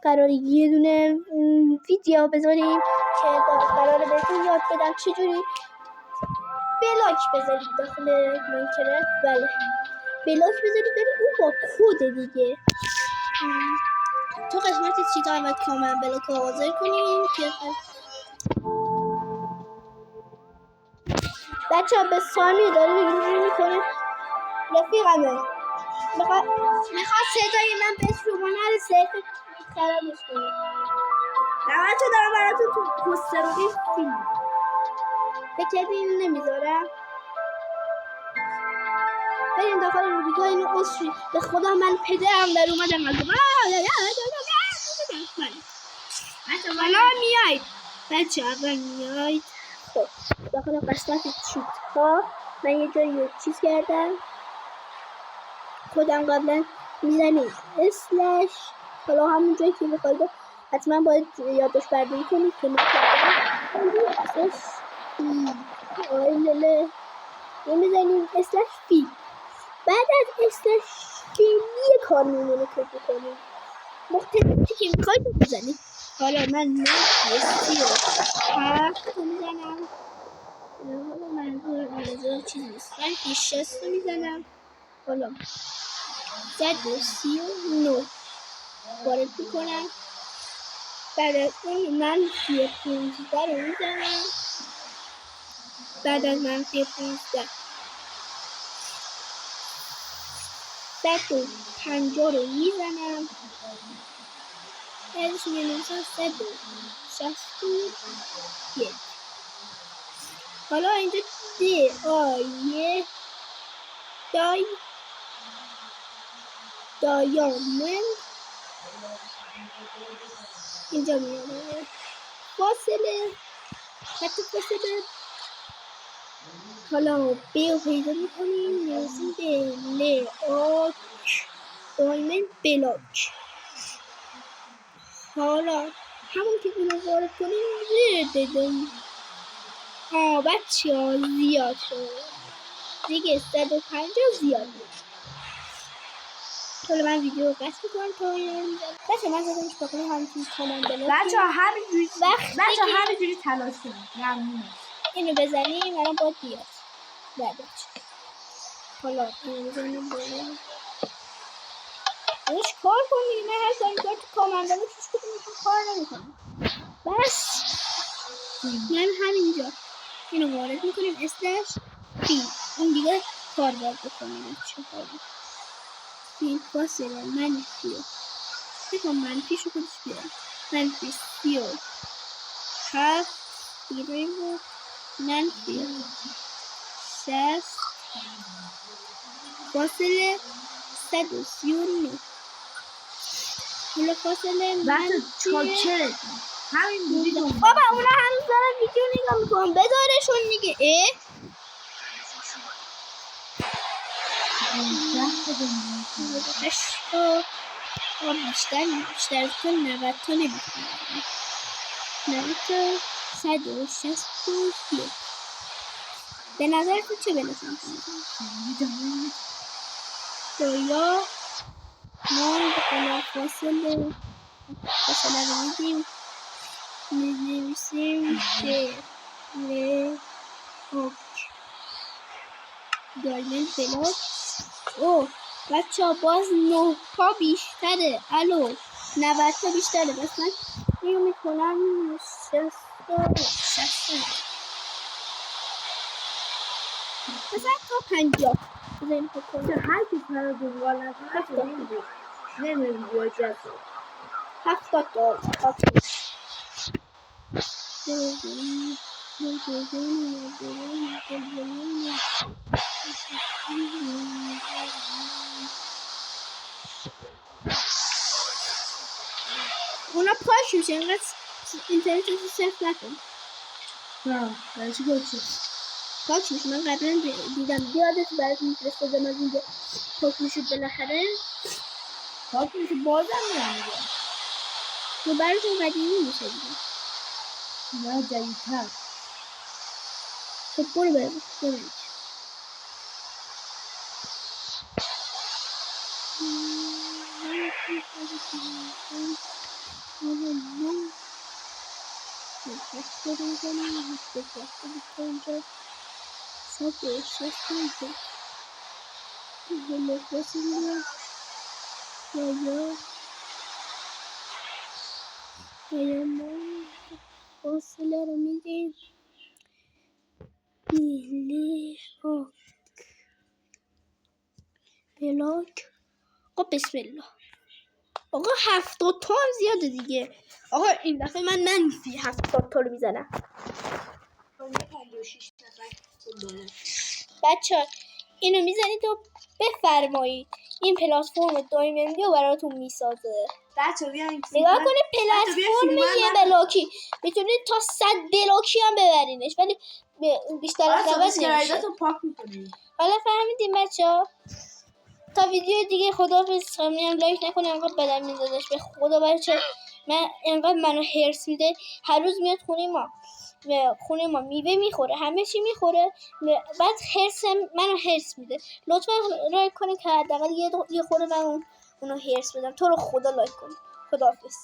قراره یه دونه ویدیو بذاریم که قراره بهتون یاد بدم چجوری بلاک بذارید داخل ماینکرافت. بله بلاک بذارید ولی اون با کد دیگه. تو قسمت چیتا اول کامل بلاک رو حاضر کنیم که بچه ها به سامی داره بگیری میکنه رفیقمه میخواد صدای من به شما نرسه خرابش کنه. نمه تو دارم براتون تو پوستروی فیلم فکر این نمیذارم بریم داخل روبیکا اینو قصری. به خدا من پدرم در اومدم حالا میاید بچه اول میاید. خب داخل قسمت چیت ها من یه جایی چیز کردم خودم قبلا میزنیم اسلش. حالا همون جایی که میخواید حتما باید یادداشت برداری کنید که من کردم اسلش آیلله میزنیم اسلش فی. بعد از اسلش فی یه کار میمونه که بکنیم مختلفی که میخواید رو بزنید. حالا من سی و هفت رو میزنم. حالا منظور چیز نیست من پیش 60 رو میزنم. حالا 139 وارد میکنم. بعد از اون منفی 15 رو میزنم. بعد از منفی 15 150 رو میزنم. بعدش مینویسم 161. حالا اینجا دایامند اینجا میاره فاصله خط فاصله. حالا بی رو پیدا میکنیم میرسیم به لاک دایمند بلاک. حالا همون که اینو وارد کنیم دیدم بچه ها زیاد شد دیگه 150 زیاد بود. حالا من ویدیو رو قصد میکنم تا بچه من زدم که بکنم همینجوری کامل بلاک. بچه ها همینجوری تلاش کنیم اینو بزنیم الان باید بیاد. بچه حالا اینو بزنیم بالا روش کار کنیم. من هر سالی کار تو کامل بلاک روش کنیم کار نمیکنم. بس من همینجا اینو وارد میکنیم اسلش فی. اون دیگه کار باید بکنیم چه کاری فی فاصله منفی بکنم منفی شو خودش بیارم منفی 37 دیگه داریم بود منفی 60 فاصله 139. حالا فاصله منفی همین بودی بابا اونا هنوز دارن ویدیو نگاه میکنم بذارشون دیگه. بیشتر تا 90 تا نمیکنم 90 تا 161. به نظر تو چه بنظرم یا ما بکنم فاصله رو میدیم می‌نویسیم که دایمند بلاک. او بچه ها باز 9 تا بیشتره. الو 90 تا بیشتره. بس من اینو میکنم 60 مثلا تا 50 بزنیم بکنم. هر کی کار دنبال نکنه نمیدونم واجد 70 تا اونا پاش میشه اینقدر اینترنت رو صرف نکن. نه برای چی گوچه پاک میشه. من قبلا دیدم یادت برات میفرستادم از اینجا پاک میشه بالاخره پاک میشه بازم نمیگه تو براتون قدیمی میشه دیگه. نه جدیدتر. خب برو بریم فاصله رو میدیم بیلی بلاک. آقا بسم الله. آقا 70 تا هم زیاده دیگه. آقا این دفعه من منفی 70 تا رو میزنم. بچه اینو میزنید و بفرمایید این پلتفرم دایمندی رو براتون میسازه. بچه بیاین نگاه کنید پلتفرم یه بلاکی میتونید تا 100 بلاکی هم ببرینش ولی بیشتر از 90 نمیشه. پاک میکنید. حالا فهمیدیم بچه‌ها؟ تا ویدیو دیگه خداحافظ. هم لایک نکنه انقدر بدم میدادش به خدا بچه. من انقدر منو هرس میده. هر روز میاد خونه ما میوه میخوره، همه چی میخوره، بعد منو هرس میده. لطفا لایک کنید که حداقل یه خورده من اونو هرس بدم. تو رو خدا لایک کن. خداحافظ.